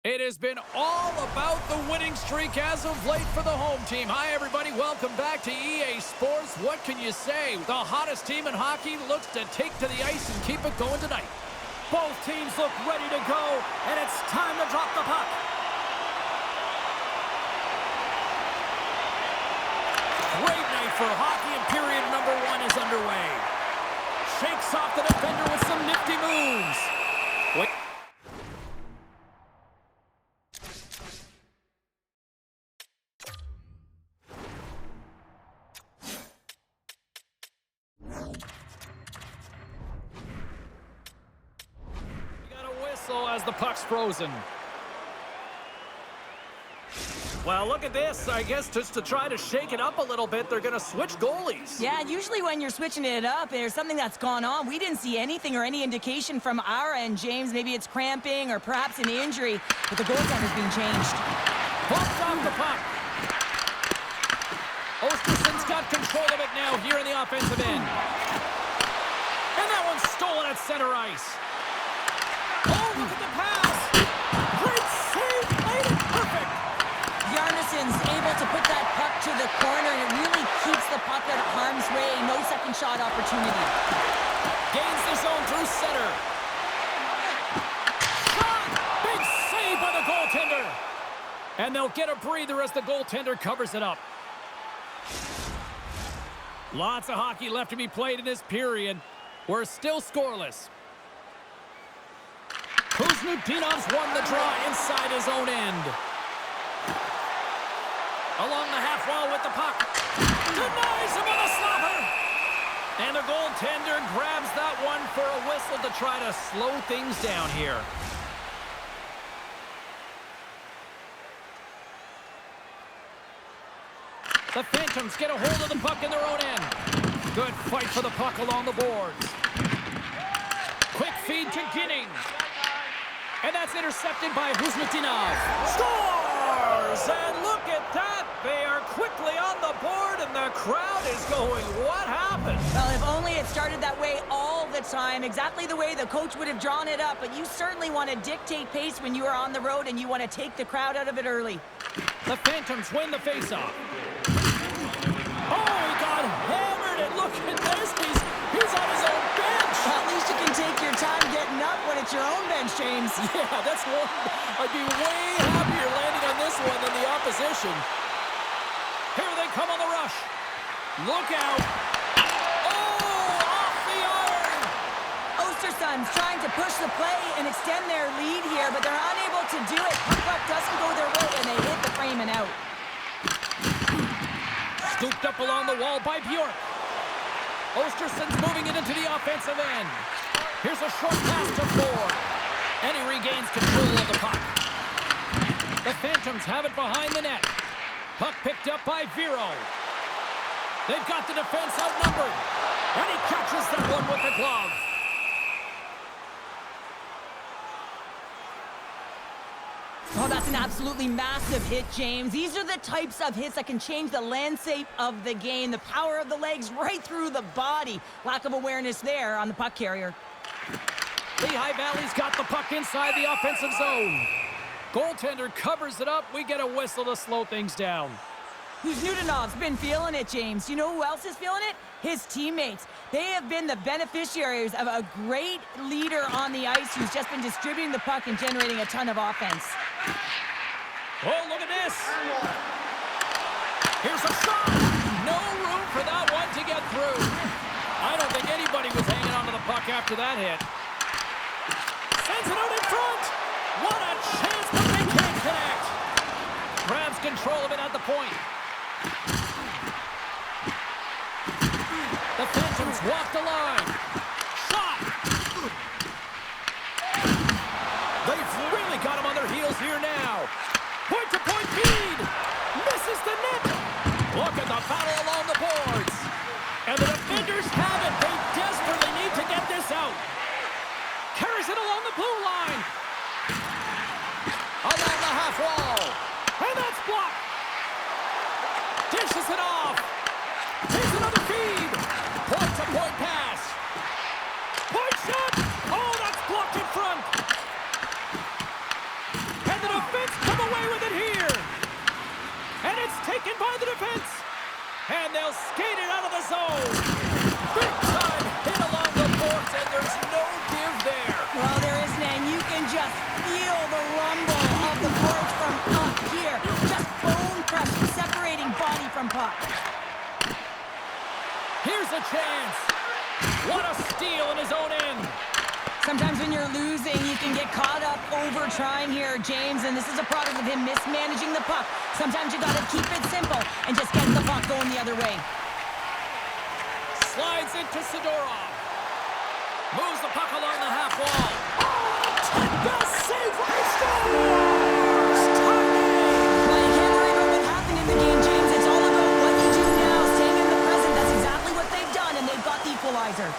It has been all about the winning streak as of late for the home team. Hi, everybody. Welcome back to EA Sports. What can you say? The hottest team in hockey looks to take to the ice and keep it going tonight. Both teams look ready to go, and it's time to drop the puck. Great night for hockey, and period number 1 is underway. Shakes off the defender with some nifty moves. Wait. As the puck's frozen. Well, look at this. I guess just to try to shake it up a little bit, they're going to switch goalies. Yeah, usually when you're switching it up, there's something that's gone on. We didn't see anything or any indication from our end, James. Maybe it's cramping or perhaps an injury, but the goaltender's being changed. Bumped off the puck. Ostersund's got control of it now here in the offensive end. And that one's stolen at center ice. Oh, look at the pass! Great save! Made it perfect! Yarnisson's able to put that puck to the corner, and it really keeps the puck out of harm's way. No second shot opportunity. Gains the zone through center. Shot! Big save by the goaltender! And they'll get a breather as the goaltender covers it up. Lots of hockey left to be played in this period. We're still scoreless. Kuzmutinov's won the draw inside his own end. Along the half wall with the puck. Denies him on a slapper. And the goaltender grabs that one for a whistle to try to slow things down here. The Phantoms get a hold of the puck in their own end. Good fight for the puck along the boards. Quick feed to Ginning. And that's intercepted by Kuzmutinov. Scores! And look at that! They are quickly on the board, and the crowd is going, what happened? Well, if only it started that way all the time, exactly the way the coach would have drawn it up, but you certainly want to dictate pace when you are on the road, and you want to take the crowd out of it early. The Phantoms win the faceoff. Oh, he got hammered, and look at this! He's on his own bench! Well, at least you can take your time getting up when it's your own bench, James. Yeah, that's one. I'd be way happier landing on this one than the opposition. Here they come on the rush. Look out. Oh, off the iron. Ostersunds trying to push the play and extend their lead here, but they're unable to do it. Puck doesn't go their way, and they hit the frame and out. Scooped up along the wall by Bjork. Ostersunds moving it into the offensive end. Here's a short pass to Ford. And he regains control of the puck. The Phantoms have it behind the net. Puck picked up by Vero. They've got the defense outnumbered. And he catches that one with the glove. Oh, that's an absolutely massive hit, James. These are the types of hits that can change the landscape of the game. The power of the legs right through the body. Lack of awareness there on the puck carrier. Lehigh Valley's got the puck inside the offensive zone. Goaltender covers it up. We get a whistle to slow things down. Kuzmutinov's been feeling it, James. You know who else is feeling it? His teammates. They have been the beneficiaries of a great leader on the ice who's just been distributing the puck and generating a ton of offense. Oh, look at this. Here's a shot. No room for that one to get through. I don't think anybody was hanging onto the puck after that hit. Sends it out in front. What a chance, but they can't connect. Grabs control of it at the point. The Phantoms walk the line. Shot! They've really got him on their heels here now. Point-to-point feed! Misses the net! Look at the battle along the boards. And the defenders have it. They desperately need to get this out. Carries it along the blue line. Along the half wall. And that's blocked. Dishes it off. Here's another feed. Point-to-point pass. Point shot. Oh, that's blocked in front. And the taken by the defense. And they'll skate it out of the zone. Big time hit along the boards, and there's no give there. Well, there isn't, and you can just feel the rumble of the boards from up here. Just bone crushing, separating body from puck. Here's a chance. What a steal in his own end. Sometimes when you're losing, you can get caught up over trying here, James, and this is a product of him mismanaging the puck. Sometimes you gotta keep it simple and just get the puck going the other way. Slides it to Sidorov. Moves the puck along the half wall. Oh, save right scores! Well, you can't worry about what happened in the game, James. It's all about what you do now, staying in the present. That's exactly what they've done, and they've got the equalizer.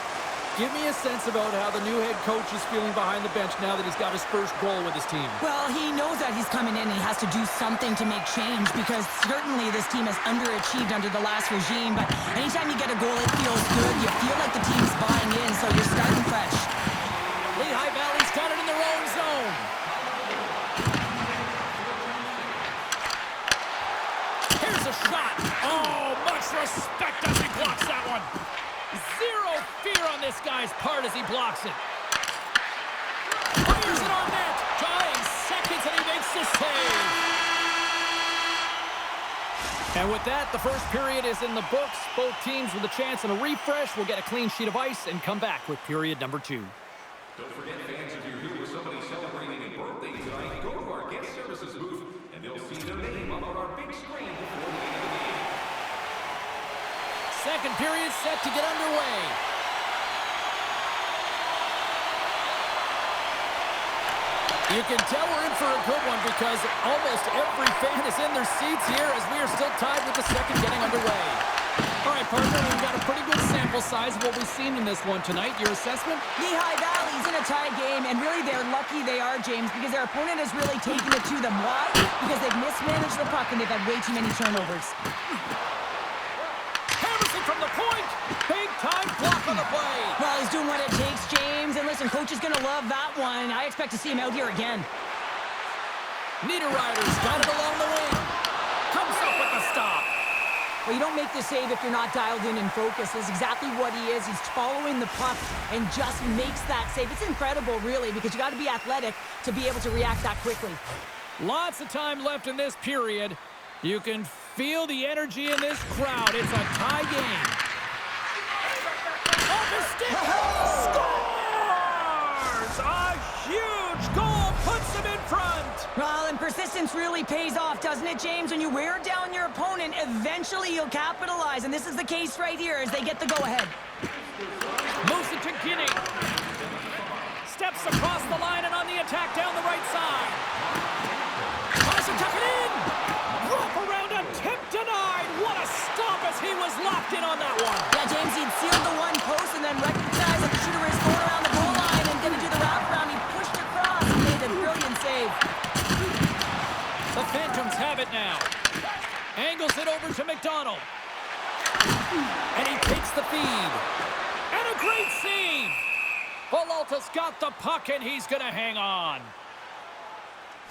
Give me a sense about how the new head coach is feeling behind the bench now that he's got his first goal with his team. Well, he knows that he's coming in and he has to do something to make change because certainly this team has underachieved under the last regime, but anytime you get a goal, it feels good. You feel like the team's buying in, so you're starting fresh. Lehigh Valley's got it in their own zone. Here's a shot. Oh, much respect as he blocks that one. Zero fear on this guy's part as he blocks it. Fires it on net. Dying seconds and he makes the save. And with that, the first period is in the books. Both teams with a chance and a refresh will get a clean sheet of ice and come back with period number 2. Don't forget, fans, if you're here with somebody celebrating a birthday tonight, go to our guest services booth and they'll see their name up on our big screen before the end of the game. Second period set to get underway. You can tell we're in for a good one because almost every fan is in their seats here as we are still tied with the second getting underway. All right, partner, we've got a pretty good sample size of what we've seen in this one tonight. Your assessment? Lehigh Valley's in a tie game, and really they're lucky they are, James, because their opponent has really taken it to them. Why? Because they've mismanaged the puck and they've had way too many turnovers. From the point, big time block on the play. Well, he's doing what it takes, James. And listen, coach is going to love that one. I expect to see him out here again. Niederreiter's got it along the wing. Comes up with the stop. Well, you don't make the save if you're not dialed in and focused. That's exactly what he is. He's following the puck and just makes that save. It's incredible, really, because you got to be athletic to be able to react that quickly. Lots of time left in this period. You can feel the energy in this crowd. It's a tie game. Off his stick. Scores! A huge goal puts him in front. Well, and persistence really pays off, doesn't it, James? When you wear down your opponent, eventually you'll capitalize. And this is the case right here as they get the go-ahead. Moves it to Guinea. Steps across the line and on the attack down the right side. Tries to tuck it in. Wrap around attempt denied. What a stop as he was locked in on that one. Yeah, James, he'd sealed the one post and then recognized that the shooter is going around the goal line and going to do the wraparound. He pushed across and made a brilliant save. The Phantoms have it now. Angles it over to McDonald. And he takes the feed. And a great save. Valalta's got the puck and he's going to hang on.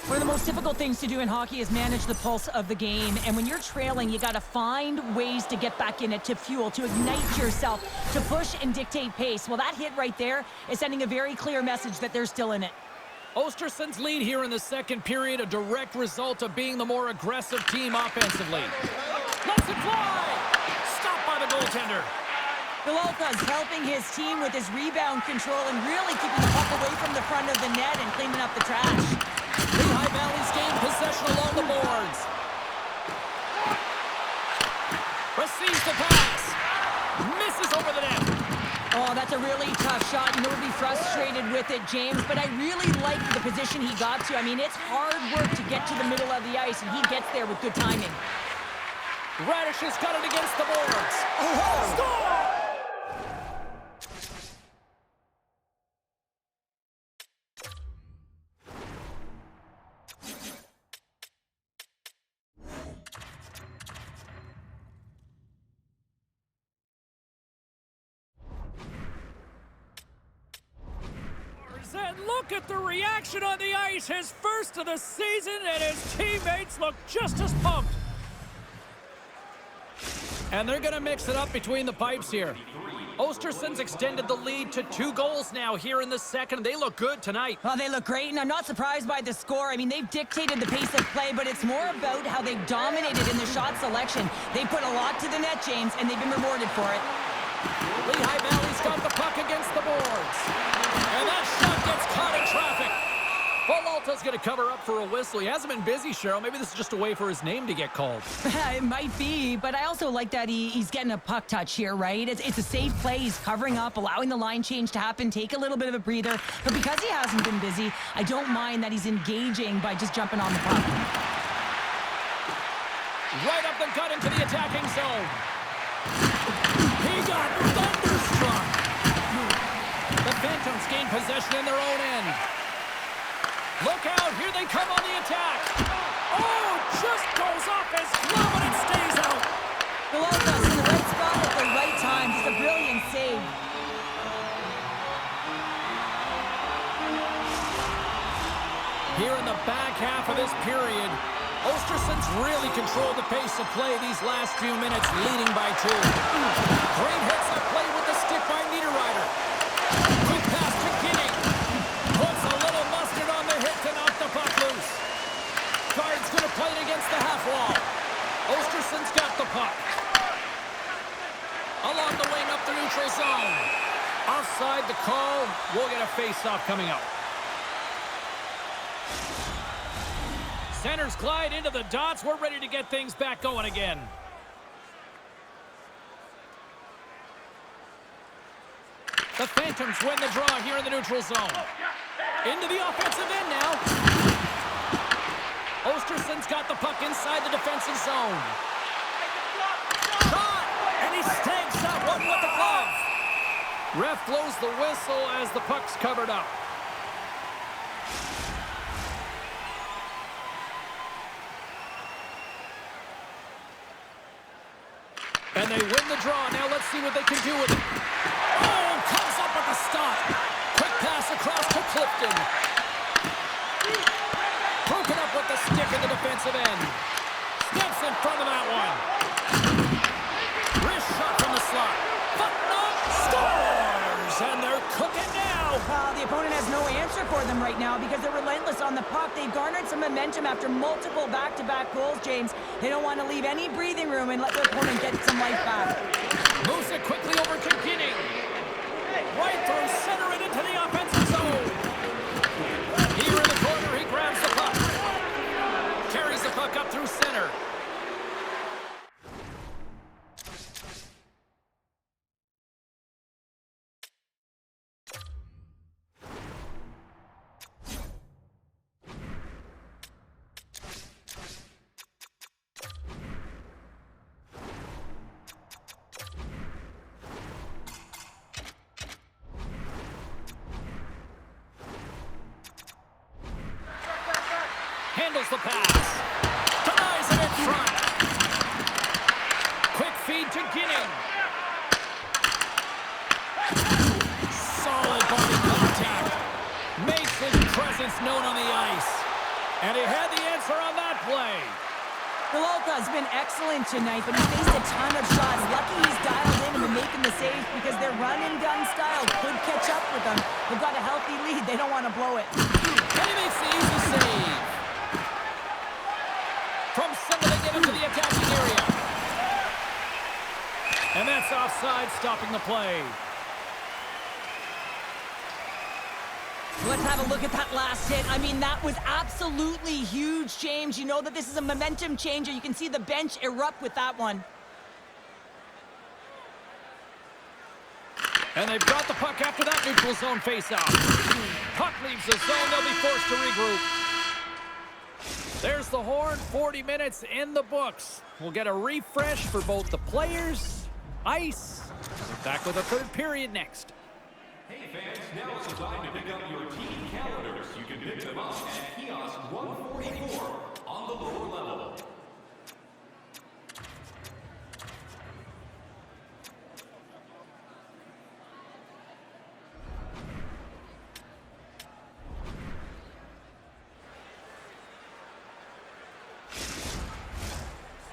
One of the most difficult things to do in hockey is manage the pulse of the game. And when you're trailing, you got to find ways to get back in it, to fuel, to ignite yourself, to push and dictate pace. Well, that hit right there is sending a very clear message that they're still in it. Ostersunds lead here in the second period, a direct result of being the more aggressive team offensively. Lets it fly! Stopped by the goaltender. Valalta's helping his team with his rebound control and really keeping the puck away from the front of the net and cleaning up the trash. Lehigh Valley's gained possession along the boards. Receives the pass. Misses over the net. Oh, that's a really tough shot. You know, we'll be frustrated with it, James, but I really like the position he got to. I mean, it's hard work to get to the middle of the ice, and he gets there with good timing. Radish has got it against the boards. Oh! Score! And look at the reaction on the ice, his first of the season, and his teammates look just as pumped. And they're going to mix it up between the pipes here. Ostersunds extended the lead to 2 goals now here in the second. They look good tonight. Well, they look great, and I'm not surprised by the score. I mean, they've dictated the pace of play, but it's more about how they've dominated in the shot selection. They put a lot to the net, James, and they've been rewarded for it. Lehigh Valley's got the puck against the boards. And that shot gets caught in traffic. Alta's going to cover up for a whistle. He hasn't been busy, Cheryl. Maybe this is just a way for his name to get called. It might be, but I also like that he's getting a puck touch here, right? It's a safe play. He's covering up, allowing the line change to happen, take a little bit of a breather. But because he hasn't been busy, I don't mind that he's engaging by just jumping on the puck. Right up the gut into the attacking zone. He got thunderstruck. The Phantoms gain possession in their own end. Look out, here they come on the attack. Oh, just goes off his glove and it stays out. Galocas in the right spot at the right time. Just a brilliant save. Here in the back half of this period, Ostersunds really controlled the pace of play these last few minutes, leading by 2. Great hits that play with the stick by Niederreiter. Quick pass to Guinea. Puts a little mustard on the hit to knock the puck loose. Guard's going to play it against the half wall. Ostersunds got the puck. Along the wing up the neutral zone. Offside the call. We'll get a face-off coming up. Centers glide into the dots. We're ready to get things back going again. The Phantoms win the draw here in the neutral zone. Into the offensive end now. Ostersunds got the puck inside the defensive zone. Shot! And he snags that one with the glove. Ref blows the whistle as the puck's covered up. And they win the draw. Now let's see what they can do with it. Oh, comes up with a stop. Quick pass across to Clifton. Broken up with the stick in the defensive end. Steps in front of that one. Wrist shot from the slot. Button up, scores! And they're cooking now. The opponent has no answer for them right now because they're relentless on the puck. They've garnered some momentum after multiple back-to-back goals, James. They don't want to leave any breathing room and let their opponent get some life back. Moves it quickly over to Guinea. Right through center and into the offensive zone. Here in the corner, he grabs the puck. Carries the puck up through center. Handles the pass. Denies it in front. Quick feed to Guinea. Solid body contact. Makes his presence known on the ice. And he had the answer on that play. Galocas has been excellent tonight, but he's faced a ton of shots. Lucky he's dialed in and been making the saves because their run-and-gun style could catch up with them. They've got a healthy lead. They don't want to blow it. And he makes the easy save. From center, they get into the attacking area. And that's offside, stopping the play. Let's have a look at that last hit. I mean, that was absolutely huge, James. You know that this is a momentum changer. You can see the bench erupt with that one. And they've got the puck after that neutral zone face-off. Puck leaves the zone. They'll be forced to regroup. There's the horn. 40 minutes in the books. We'll get a refresh for both the players, ice. Back with a third period next. Hey fans, now it's time to pick up your team calendars. You can pick them up at kiosk 144 on the lower level.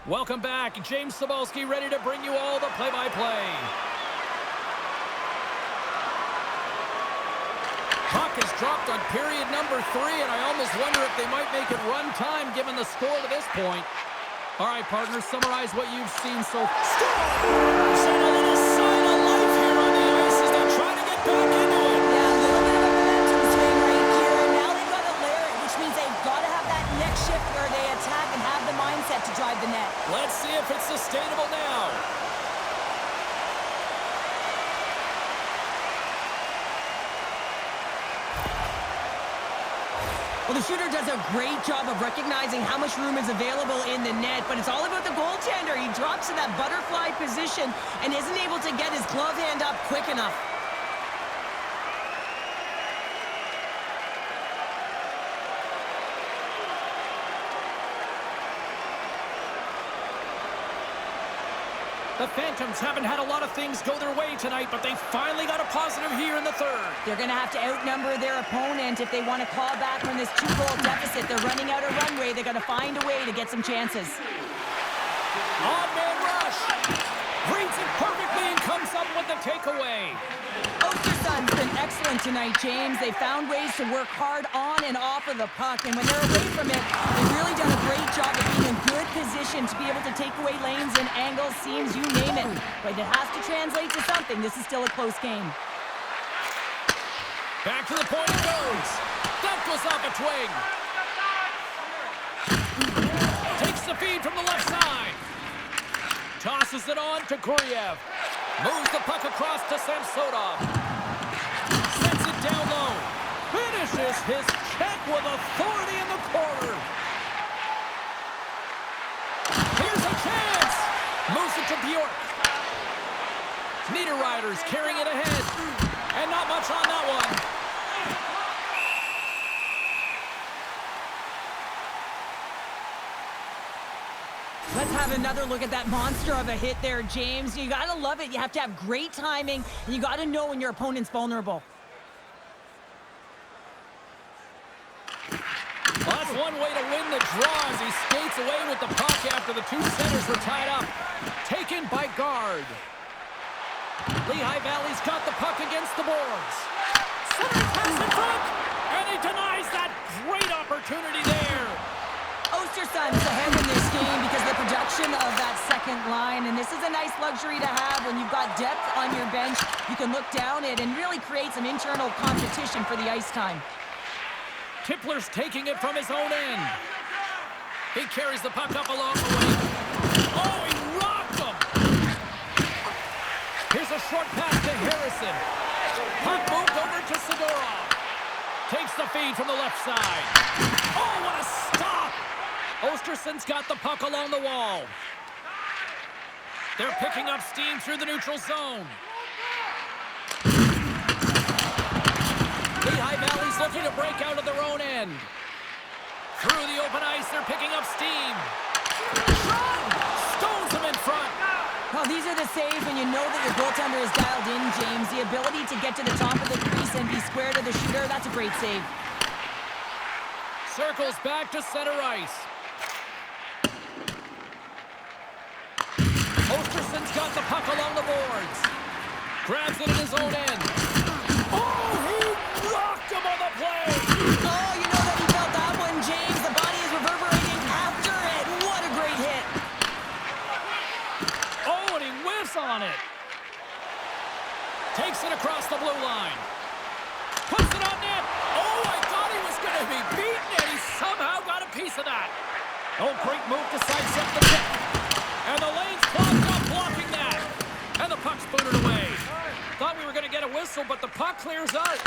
Welcome back. James Cebulski ready to bring you all the play-by-play. Puck is dropped on period number 3, and I almost wonder if they might make it run time given the score to this point. All right, partners, summarize what you've seen so far. Send a little sign of life here on the ice as they try to get back into it. Yeah, a little bit of a momentum swing right here, and now they've got to layer it, which means they've got to have that next shift where they attack and have the mindset to drive the net. Let's see if it's sustainable now. Well, the shooter does a great job of recognizing how much room is available in the net, but it's all about the goaltender. He drops to that butterfly position and isn't able to get his glove hand up quick enough. The Phantoms haven't had a lot of things go their way tonight, but they finally got a positive here in the third. They're going to have to outnumber their opponent if they want to claw back from this 2-goal deficit. They're running out of runway. They're going to find a way to get some chances. On-man rush. Reads it perfectly and comes up with the takeaway. Ostersunds been excellent tonight, James. They found ways to work hard on and off of the puck, and when they're away from it, they've really done a great job of being in good position to be able to take away lanes and angles, seams, you name it. But it has to translate to something. This is still a close game. Back to the point it goes. That goes off a twig. Takes the feed from the left side. Tosses it on to Kuryev. Moves the puck across to Samsonov. Sets it down low. Finishes his check with authority in the corner. Here's a chance. Moves it to Bjork. Niederreiter's carrying it ahead. And not much on that one. Let's have another look at that monster of a hit there, James. You got to love it. You have to have great timing, and you got to know when your opponent's vulnerable. Well, that's one way to win the draw as he skates away with the puck after the two centers were tied up. Taken by guard. Lehigh Valley's got the puck against the boards. Center pass in front, and he denies that great opportunity there. Ostersunds ahead in this game because of the production of that second line, and this is a nice luxury to have when you've got depth on your bench. You can look down it and really create some internal competition for the ice time. Tipler's taking it from his own end. He carries the puck up along the way. Oh, he rocked him! Here's a short pass to Harrison. Puck moved over to Sidorov. Takes the feed from the left side. Oh, what a stop! Ostersund's got the puck along the wall. They're picking up steam through the neutral zone. Lehigh Valley's looking to break out of their own end. Through the open ice, they're picking up steam. Stones them in front. Well, these are the saves when you know that your goaltender is dialed in, James. The ability to get to the top of the crease and be square to the shooter, that's a great save. Circles back to center ice. Ostersund's got the puck along the boards. Grabs it in his own end. Oh, he rocked him on the play. Oh, you know that he felt that one, James. The body is reverberating after it. What a great hit. Oh, and he whiffs on it. Takes it across the blue line. Puts it on net. Oh, I thought he was going to be beaten, and he somehow got a piece of that. Oh, great move to sidestep the pick. And the lane's clogged up, blocking that. And the puck's booted away. Thought we were going to get a whistle, but the puck clears out.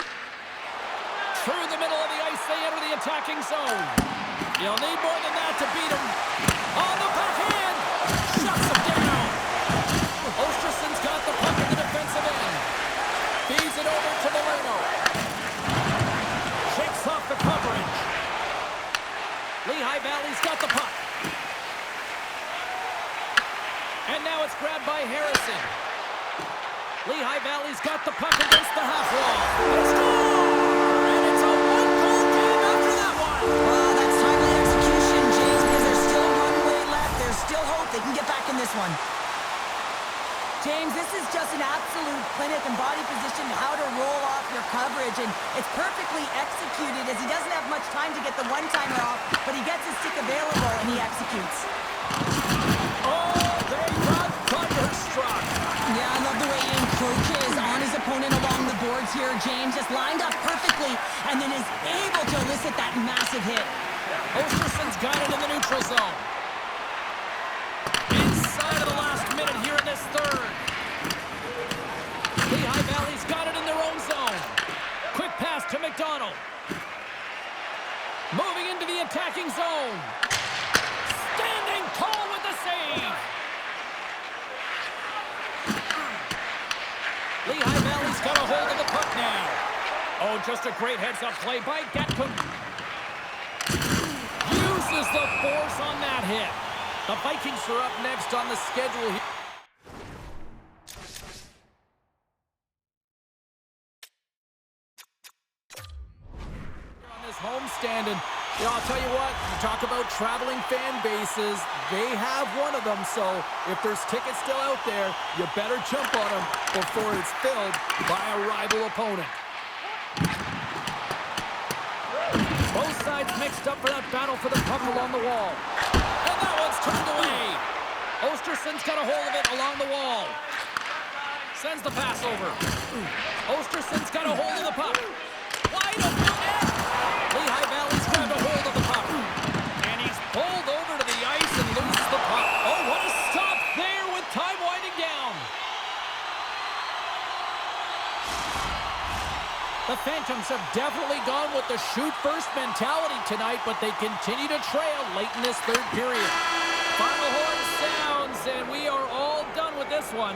Through the middle of the ice, they enter the attacking zone. You'll need more than that to beat him. On the backhand. Shuts him down. Ostersund's got the puck in the defensive end. Feeds it over to Moreno. Shakes off the coverage. Lehigh Valley's got the puck. And now it's grabbed by Harrison. Lehigh Valley's got the puck against the half wall. They score! And it's a one-goal game after that one. Well, that's timely execution, James, because there's still runway left. There's still hope They can get back in this one. James, this is just an absolute clinic and body position, how to roll off your coverage, and it's perfectly executed as he doesn't have much time to get the one-timer off, but he gets his stick available and he executes. Oh, they got thunderstruck. Yeah, I love the way he encroaches on his opponent along the boards here. James just lined up perfectly and then is able to elicit that massive hit. Ostersunds got it in the neutral zone. Inside of the last minute here in this third. Lehigh Valley's got it in their own zone. Quick pass to McDonald. Moving into the attacking zone. Standing tall with the save. Lehigh Valley's got a hold of the puck now. Oh, just a great heads-up play by Gatcomb. Uses the force on that hit. The Vikings are up next on the schedule here. On this homestand, and I'll tell you what, you talk about traveling fan bases, they have one of them, so if there's tickets still out there, you better jump on them before it's filled by a rival opponent. Both sides mixed up for that battle for the puck along the wall. And that one's turned away. Ostersunds got a hold of it along the wall. Sends the pass over. Ostersunds got a hold of the puck. Wide open net. Lehigh Valley's grabbed a hold of the puck. And he's pulled over to the ice and loses the puck. Oh, what a stop there with time winding down. The Phantoms have definitely gone with the shoot-first mentality tonight, but they continue to trail late in this third period. Final horn sounds, and we are all done with this one.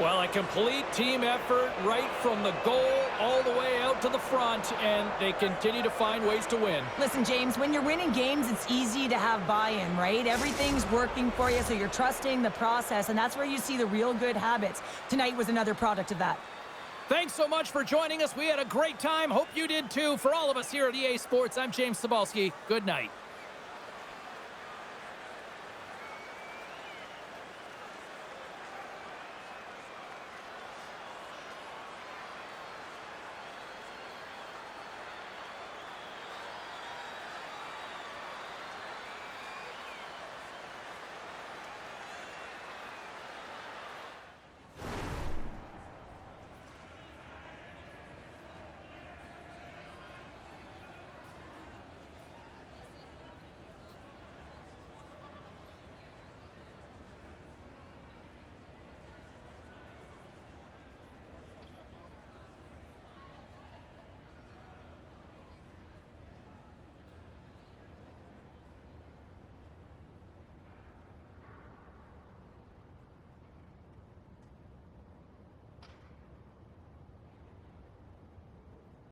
Well, a complete team effort right from the goal all the way out to the front, and they continue to find ways to win. Listen, James, when you're winning games, it's easy to have buy-in, right? Everything's working for you, so you're trusting the process, and that's where you see the real good habits. Tonight was another product of that. Thanks so much for joining us. We had a great time. Hope you did too. For all of us here at EA Sports, I'm James Cybulski. Good night.